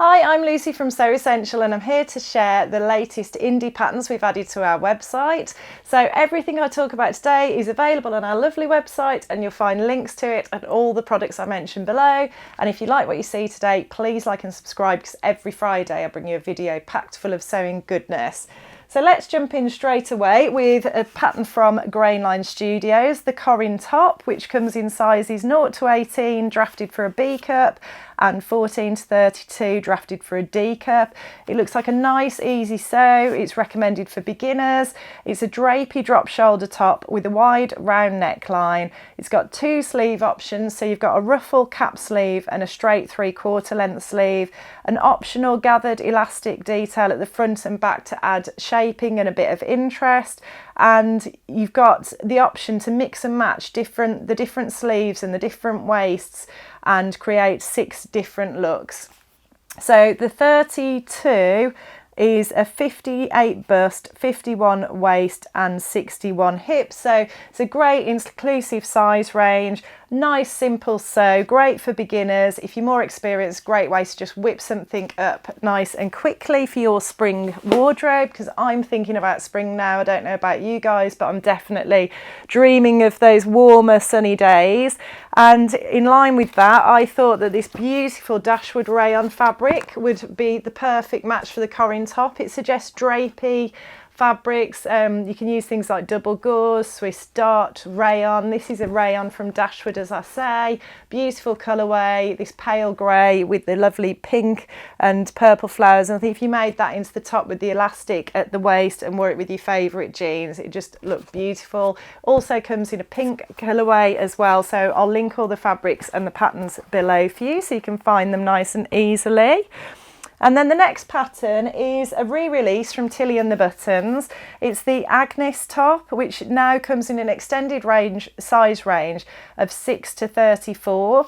Hi, I'm Lucy from Sew Essential and I'm here to share the latest indie patterns we've added to our website. So everything I talk about today is available on our lovely website and you'll find links to it and all the products I mentioned below. And if you like what you see today, please like and subscribe because every Friday I bring you a video packed full of sewing goodness. So let's jump in straight away with a pattern from Grainline Studios, the Corin top, which comes in sizes 0 to 18, drafted for a B cup, and 14 to 32, drafted for a D cup. It looks like a nice, easy sew. It's recommended for beginners. It's a drapey drop shoulder top with a wide round neckline. It's got 2 sleeve options, so you've got a ruffle cap sleeve and a straight 3/4 length sleeve, an optional gathered elastic detail at the front and back to add shaping and a bit of interest, and you've got the option to mix and match the different sleeves and the different waists and create 6 different looks. So the 32 is a 58 bust, 51 waist and 61 hip. So it's a great inclusive size range, nice simple sew, great for beginners. If you're more experienced, great way to just whip something up nice and quickly for your spring wardrobe, because I'm thinking about spring now. I don't know about you guys, but I'm definitely dreaming of those warmer sunny days. And in line with that, I thought that this beautiful Dashwood rayon fabric would be the perfect match for the Corin top. It suggests drapey fabrics. You can use things like double gauze, Swiss dot, rayon. This is a rayon from Dashwood, as I say. Beautiful colourway, this pale grey with the lovely pink and purple flowers. And I think if you made that into the top with the elastic at the waist and wore it with your favourite jeans, it just looked beautiful. Also comes in a pink colourway as well. So I'll link all the fabrics and the patterns below for you so you can find them nice and easily. And then the next pattern is a re-release from Tilly and the Buttons. It's the Agnes top, which now comes in an extended size range of 6 to 34.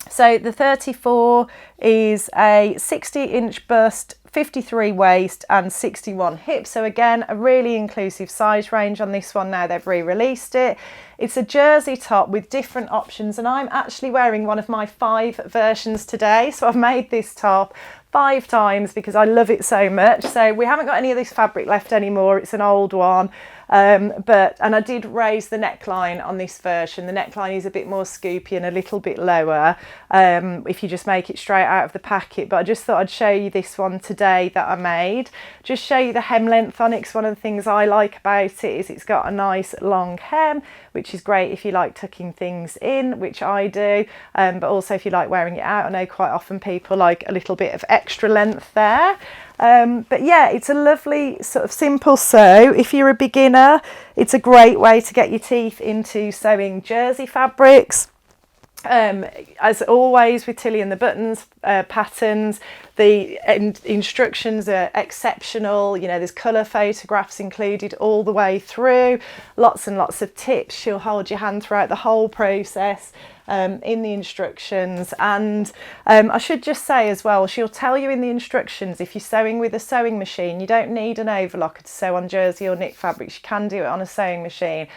So the 34 is a 60-inch bust, 53 waist and 61 hip. So again, a really inclusive size range on this one now they've re-released it. It's a jersey top with different options, and I'm actually wearing one of my 5 versions today. So I've made this top 5 times because I love it so much. So we haven't got any of this fabric left anymore. It's an old one. And I did raise the neckline on this version. The neckline is a bit more scoopy and a little bit lower if you just make it straight out of the packet, but I just thought I'd show you this one today that I made. Just show you the hem length on it, because one of the things I like about it is it's got a nice long hem, which is great if you like tucking things in, which I do, but also if you like wearing it out. I know quite often people like a little bit of extra length there. But yeah, it's a lovely sort of simple sew. If you're a beginner, it's a great way to get your teeth into sewing jersey fabrics. As always with Tilly and the Buttons patterns, the instructions are exceptional. You know, there's colour photographs included all the way through, lots and lots of tips. She'll hold your hand throughout the whole process in the instructions. And I should just say as well, she'll tell you in the instructions, if you're sewing with a sewing machine, you don't need an overlocker to sew on jersey or knit fabrics. You can do it on a sewing machine.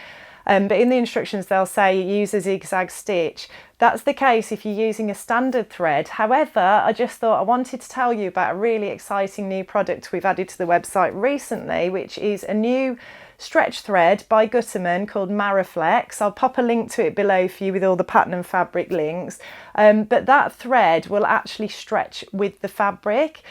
But in the instructions they'll say use a zigzag stitch. That's the case if you're using a standard thread. However, I just thought I wanted to tell you about a really exciting new product we've added to the website recently, which is a new stretch thread by Gutterman called Maraflex. I'll pop a link to it below for you with all the pattern and fabric links. But that thread will actually stretch with the fabric,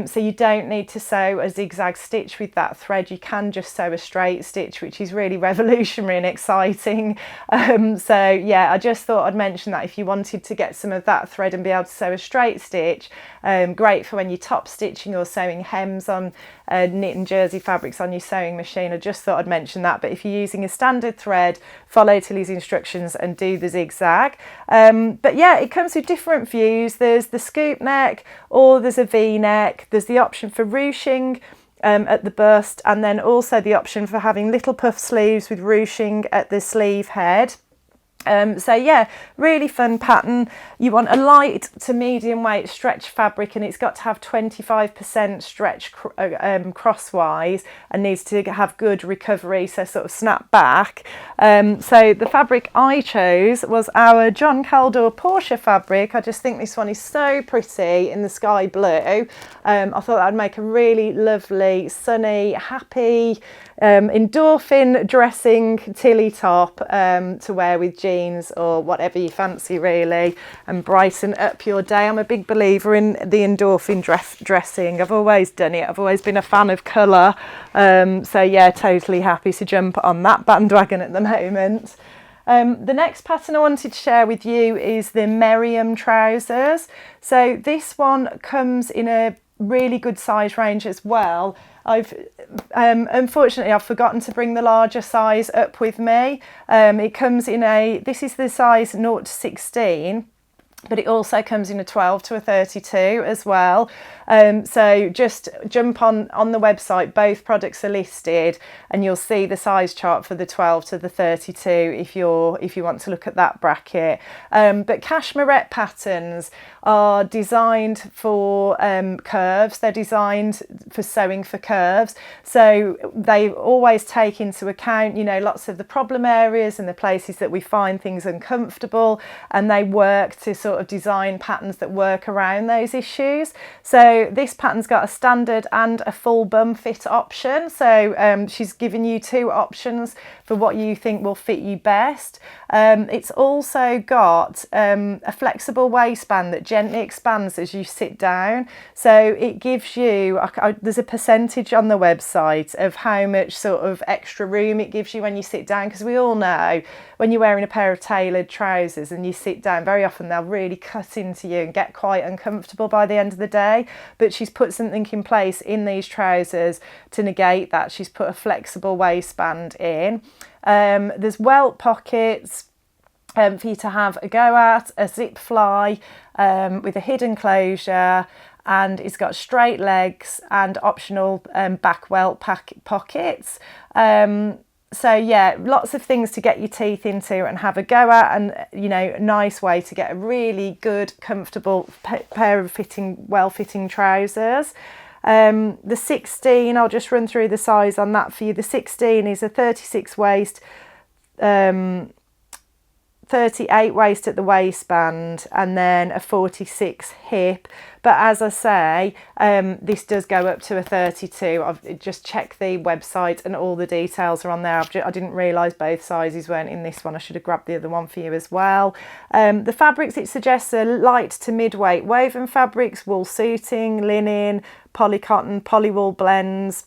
so you don't need to sew a zigzag stitch with that thread. You can just sew a straight stitch, which is really revolutionary and exciting. So yeah, I just thought I'd mention that if you wanted to get some of that thread and be able to sew a straight stitch, great for when you're top stitching or sewing hems on knit and jersey fabrics on your sewing machine. I just thought I'd mention that. But if you're using a standard thread, follow Tilly's instructions and do the zigzag. But yeah, it comes with different views. There's the scoop neck, or there's a V-neck. There's the option for ruching at the bust, and then also the option for having little puff sleeves with ruching at the sleeve head. So yeah, really fun pattern. You want a light to medium weight stretch fabric, and it's got to have 25% stretch crosswise, and needs to have good recovery, so sort of snap back. So the fabric I chose was our John Caldor Porsche fabric. I just think this one is so pretty in the sky blue. I thought that would make a really lovely, sunny, happy, endorphin dressing tilly top to wear with jeans or whatever you fancy, really, and brighten up your day. I'm a big believer in the endorphin dressing. I've always done it. I've always been a fan of colour. So yeah, totally happy to jump on that bandwagon at the moment. The next pattern I wanted to share with you is the Meriam trousers. So this one comes in a really good size range as well. Unfortunately, I've forgotten to bring the larger size up with me. It comes in this is the size 0 to 16. But it also comes in a 12 to a 32 as well. So just jump on the website, both products are listed, and you'll see the size chart for the 12 to the 32 if you want to look at that bracket. But Cashmerette patterns are designed for curves. They're designed for sewing for curves. So they always take into account, lots of the problem areas and the places that we find things uncomfortable, and they work to sort of design patterns that work around those issues. So this pattern's got a standard and a full bum fit option. So she's given you 2 options for what you think will fit you best. It's also got a flexible waistband that gently expands as you sit down. So it gives you, there's a percentage on the website of how much sort of extra room it gives you when you sit down, because we all know when you're wearing a pair of tailored trousers and you sit down, very often they'll really cut into you and get quite uncomfortable by the end of the day. But she's put something in place in these trousers to negate that. She's put a flexible waistband in. There's welt pockets for you to have a go at, a zip fly with a hidden closure, and it's got straight legs and optional back welt pockets. So yeah, lots of things to get your teeth into and have a go at, and nice way to get a really good, comfortable pair of well-fitting trousers. The 16, I'll just run through the size on that for you. The 16 is a 36 waist, 38 waist at the waistband, and then a 46 hip. But as I say, this does go up to a 32. I've just checked the website and all the details are on there. I didn't realise both sizes weren't in this one. I should have grabbed the other one for you as well. The fabrics it suggests are light to mid-weight woven fabrics, wool suiting, linen, polycotton, polywool blends,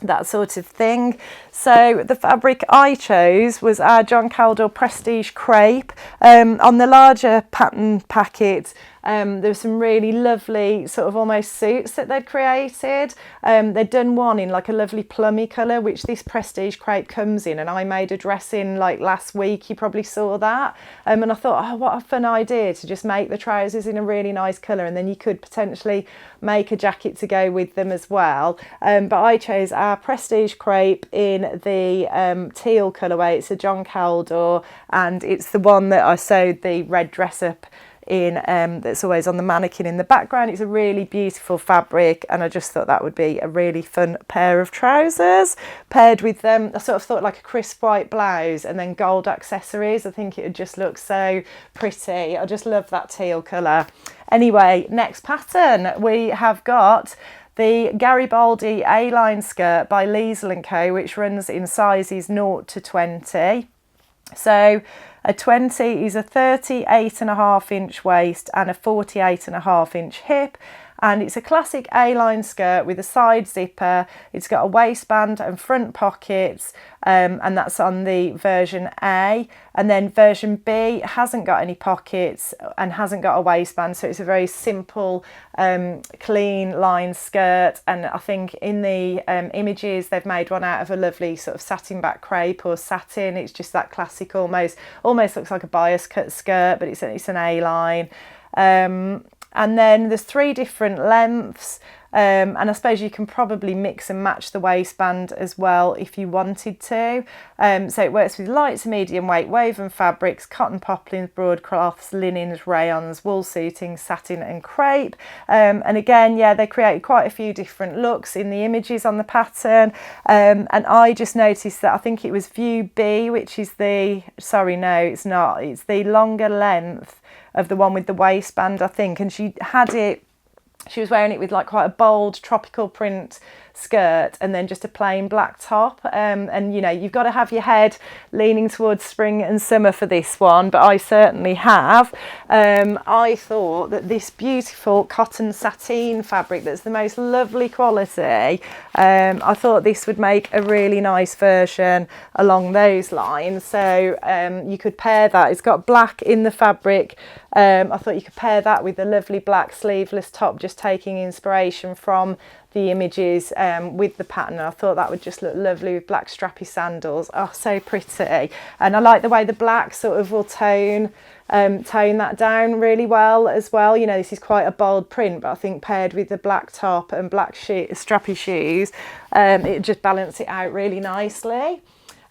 that sort of thing. So the fabric I chose was our John Caldor Prestige Crepe. On the larger pattern packet, there were some really lovely sort of almost suits that they'd created. They'd done one in like a lovely plummy colour, which this Prestige Crepe comes in, and I made a dress in like last week. You probably saw that. And I thought, oh, what a fun idea to just make the trousers in a really nice colour, and then you could potentially make a jacket to go with them as well. But I chose our Prestige Crepe in the teal colourway. It's a John Caldor, and it's the one that I sewed the red dress up in, that's always on the mannequin in the background. It's a really beautiful fabric, and I just thought that would be a really fun pair of trousers paired with I sort of thought like a crisp white blouse and then gold accessories. I think it would just look so pretty. I just love that teal colour. Anyway, next pattern we have got the Garibaldi A-line skirt by Liesl and Co, which runs in sizes 0 to 20. So a 20 is a 38.5 inch waist and a 48.5 inch hip, and it's a classic A-line skirt with a side zipper. It's got a waistband and front pockets, and that's on the version A. And then version B hasn't got any pockets and hasn't got a waistband, so it's a very simple, clean line skirt. And I think in the images they've made one out of a lovely sort of satin back crepe or satin. It's just that classic, almost looks like a bias cut skirt, but it's an A-line. And then there's 3 different lengths. and I suppose you can probably mix and match the waistband as well if you wanted to. So it works with light to medium weight woven fabrics, cotton poplins, broadcloths, linens, rayons, wool suiting, satin and crepe. And again, yeah, they created quite a few different looks in the images on the pattern. And I just noticed that I think it was view B, which is the, sorry, no, it's not. It's the longer length of the one with the waistband, I think. And she was wearing it with like quite a bold tropical print skirt and then just a plain black top, and you know, you've got to have your head leaning towards spring and summer for this one, but I certainly have. I thought that this beautiful cotton sateen fabric that's the most lovely quality, I thought this would make a really nice version along those lines. So you could pair that, it's got black in the fabric. I thought you could pair that with the lovely black sleeveless top, just taking inspiration from the images with the pattern. I thought that would just look lovely with black strappy sandals. Oh, so pretty. And I like the way the black sort of will tone that down really well as well. You know, this is quite a bold print, but I think paired with the black top and black strappy shoes, it just balance it out really nicely.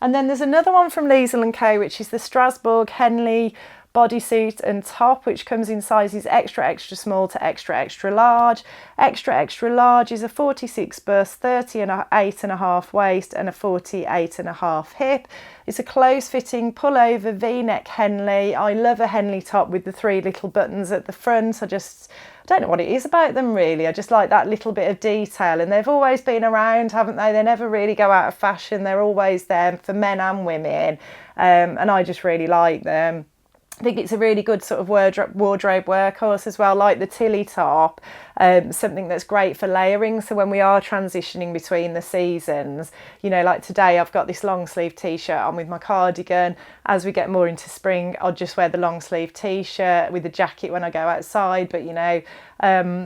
And then there's another one from Liesl and Co, which is the Strasbourg Henley bodysuit and top, which comes in sizes extra extra small to extra extra large. Extra extra large is a 46 bust, 38 and a half waist and a 48 and a half hip. It's a close fitting pullover v-neck Henley. I love a Henley top with the 3 little buttons at the front. I don't know what it is about them really. I just like that little bit of detail, and they've always been around, haven't they? They never really go out of fashion. They're always there for men and women, and I just really like them. I think it's a really good sort of wardrobe workhorse as well, like the Tilly top, something that's great for layering. So when we are transitioning between the seasons, you know, like today I've got this long sleeve t-shirt on with my cardigan. As we get more into spring, I'll just wear the long sleeve t-shirt with the jacket when I go outside. But you know,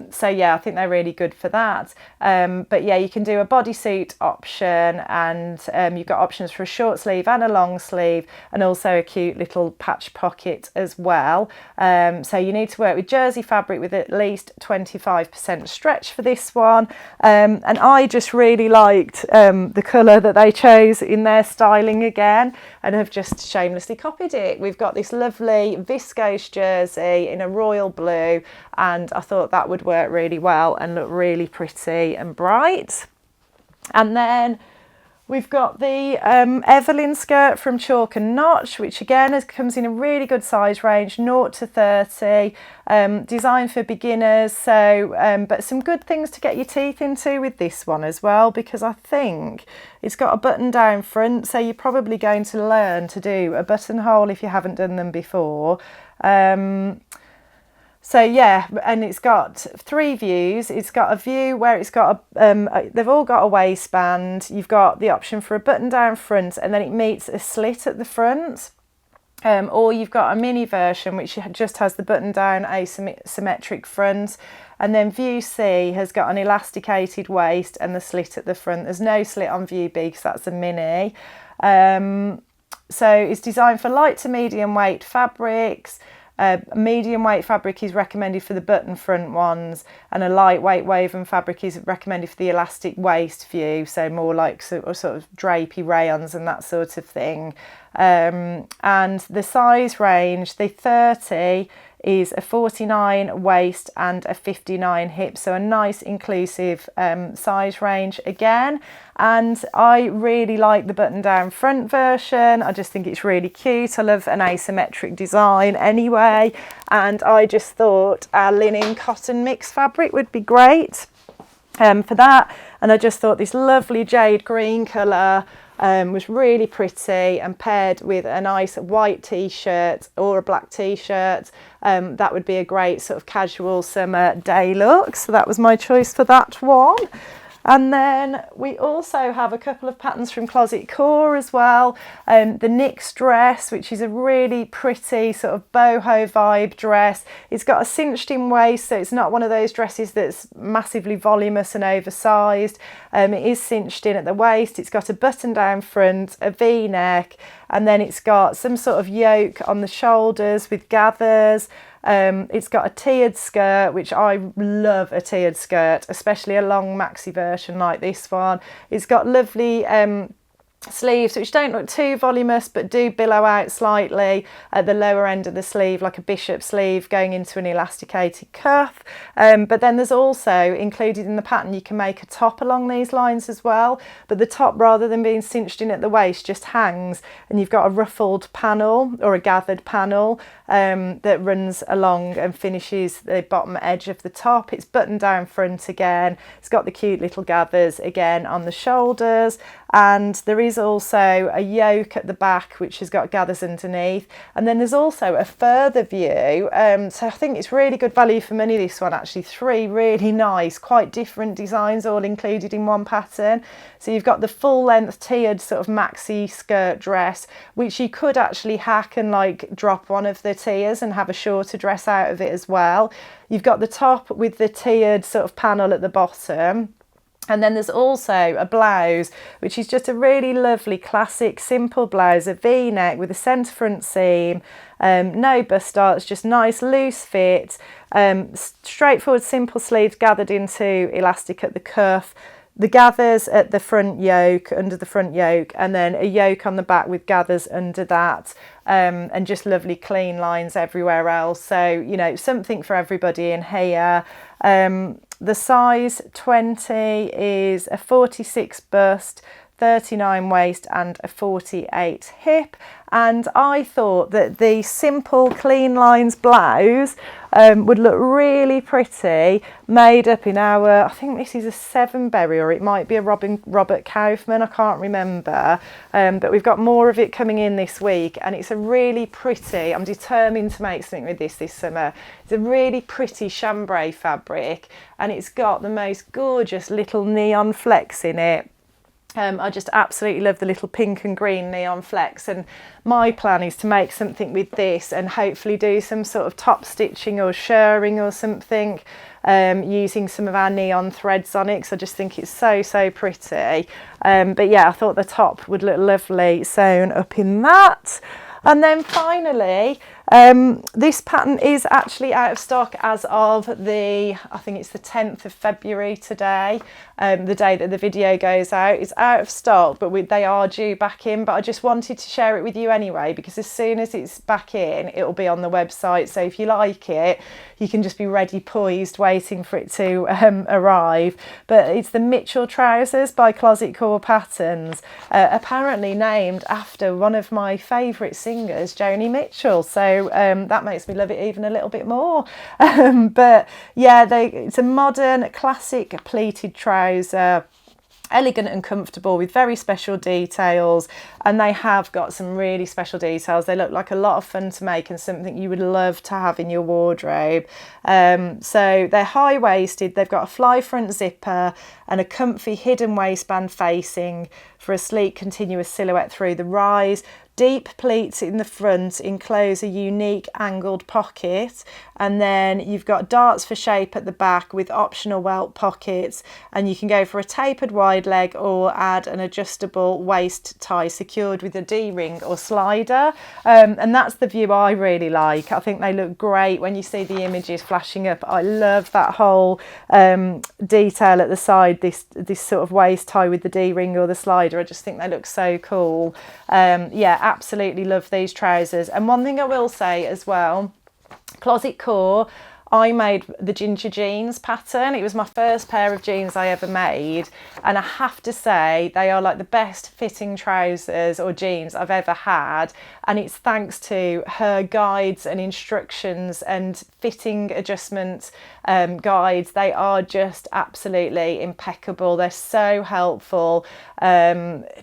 so yeah, I think they're really good for that. But yeah, you can do a bodysuit option, and you've got options for a short sleeve and a long sleeve, and also a cute little patch pocket as well. So you need to work with jersey fabric with at least 25% stretch for this one. And I just really liked the colour that they chose in their styling again, and have just shamelessly copied it. We've got this lovely viscose jersey in a royal blue, and I thought that would work really well and look really pretty and bright. And then we've got the Evelyn skirt from Chalk and Notch, which again comes in a really good size range, 0 to 30, designed for beginners. So, but some good things to get your teeth into with this one as well, because I think it's got a button down front. So you're probably going to learn to do a buttonhole if you haven't done them before. So yeah, and it's got 3 views. It's got a view where it's got they've all got a waistband. You've got the option for a button down front, and then it meets a slit at the front. Or you've got a mini version which just has the button down asymmetric front, and then view C has got an elasticated waist and the slit at the front. There's no slit on view B because that's a mini. So it's designed for light to medium weight fabrics. Medium weight fabric is recommended for the button front ones, and a lightweight woven fabric is recommended for the elastic waist view, so more like sort of drapey rayons and that sort of thing. And the size range, the 30 is a 49 waist and a 59 hip, so a nice inclusive size range again. And I really like the button down front version. I just think it's really cute. I love an asymmetric design anyway, and I just thought our linen cotton mix fabric would be great for that. And I just thought this lovely jade green colour was really pretty, and paired with a nice white t-shirt or a black t-shirt, that would be a great sort of casual summer day look. So that was my choice for that one. And then we also have a couple of patterns from Closet Core as well. The Nyx dress, which is a really pretty sort of boho vibe dress. It's got a cinched in waist, so it's not one of those dresses that's massively voluminous and oversized. It is cinched in at the waist. It's got a button down front, a V-neck, and then it's got some sort of yoke on the shoulders with gathers. It's got a tiered skirt, which I love a tiered skirt, especially a long maxi version like this one. It's got lovely sleeves which don't look too voluminous but do billow out slightly at the lower end of the sleeve, like a bishop sleeve going into an elasticated cuff. But then there's also included in the pattern, you can make a top along these lines as well, but the top, rather than being cinched in at the waist, just hangs, and you've got a ruffled panel or a gathered panel that runs along and finishes the bottom edge of the top. It's buttoned down front again. It's got the cute little gathers again on the shoulders, and there is also a yoke at the back which has got gathers underneath, and then there's also a further view. So I think it's really good value for money, this one actually. 3 really nice, quite different designs all included in one pattern. So you've got the full length tiered sort of maxi skirt dress, which you could actually hack and like drop one of the tiers and have a shorter dress out of it as well. You've got the top with the tiered sort of panel at the bottom. And then there's also a blouse, which is just a really lovely classic simple blouse, a V-neck with a centre front seam, no bust darts, just nice loose fit, straightforward simple sleeves gathered into elastic at the cuff, the gathers at the front yoke, under the front yoke, and then a yoke on the back with gathers under that, and just lovely clean lines everywhere else. So, you know, something for everybody in here. The size 20 is a 46 bust, 39 waist and a 48 hip, and I thought that the simple clean lines blouse would look really pretty made up in our, I think this is a 7-berry, or it might be a Robert Kaufman, I can't remember, but we've got more of it coming in this week, and it's a really pretty, I'm determined to make something with this summer. It's a really pretty chambray fabric, and it's got the most gorgeous little neon flecks in it. I just absolutely love the little pink and green neon flecks, and my plan is to make something with this and hopefully do some sort of top stitching or shirring or something, using some of our neon threads on it, because I just think it's so pretty. But yeah, I thought the top would look lovely sewn up in that. And then finally, this pattern is actually out of stock as of I think it's the 10th of February today, the day that the video goes out. It's out of stock, but they are due back in, but I just wanted to share it with you anyway, because as soon as it's back in, it'll be on the website. So if you like it, you can just be ready, poised, waiting for it to arrive. But it's the Mitchell trousers by Closet Core Patterns, apparently named after one of my favourite singers, Joni Mitchell. So that makes me love it even a little bit more. But yeah, it's a modern classic pleated trouser, elegant and comfortable with very special details, and they have got some really special details. They look like a lot of fun to make and something you would love to have in your wardrobe. So they're high-waisted, they've got a fly front zipper and a comfy hidden waistband facing for a sleek continuous silhouette through the rise. Deep pleats in the front enclose a unique angled pocket, and then you've got darts for shape at the back with optional welt pockets, and you can go for a tapered wide leg or add an adjustable waist tie secured with a D-ring or slider, and that's the view I really like. I think they look great when you see the images flashing up. I love that whole detail at the side, this sort of waist tie with the D-ring or the slider. I just think they look so cool. Yeah, absolutely love these trousers. And one thing I will say as well, Closet Core, I made the ginger jeans pattern. It was my first pair of jeans I ever made, and I have to say they are like the best fitting trousers or jeans I've ever had, and it's thanks to her guides and instructions and fitting adjustment guides. They are just absolutely impeccable. They're so helpful,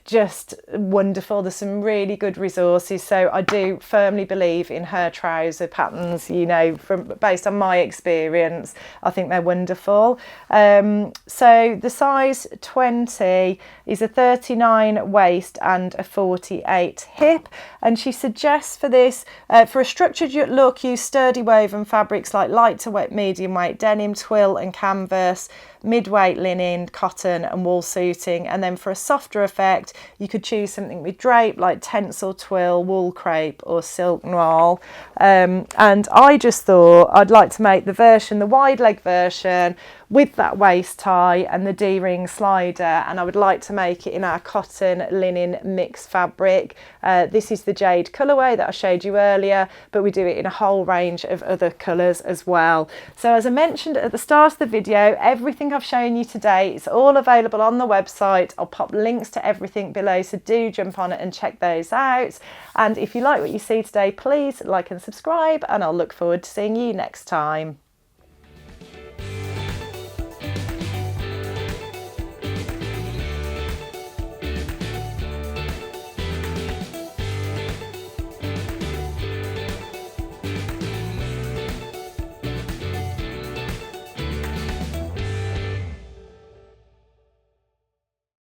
just wonderful. There's some really good resources, so I do firmly believe in her trouser patterns, you know, based on my experience. I think they're wonderful. So the size 20 is a 39 waist and a 48 hip, and she suggests for this, for a structured look, use sturdy woven fabrics like light to wet medium weight denim, twill and canvas. mid-weight linen, cotton and wool suiting. And then for a softer effect, you could choose something with drape like tencel, twill, wool crepe or silk noir. And I just thought I'd like to make the wide leg version with that waist tie and the D-ring slider, and I would like to make it in our cotton linen mixed fabric. This is the jade colourway that I showed you earlier, but we do it in a whole range of other colours as well. So as I mentioned at the start of the video, everything I've shown you today is all available on the website. I'll pop links to everything below, so do jump on it and check those out. And if you like what you see today, please like and subscribe, and I'll look forward to seeing you next time.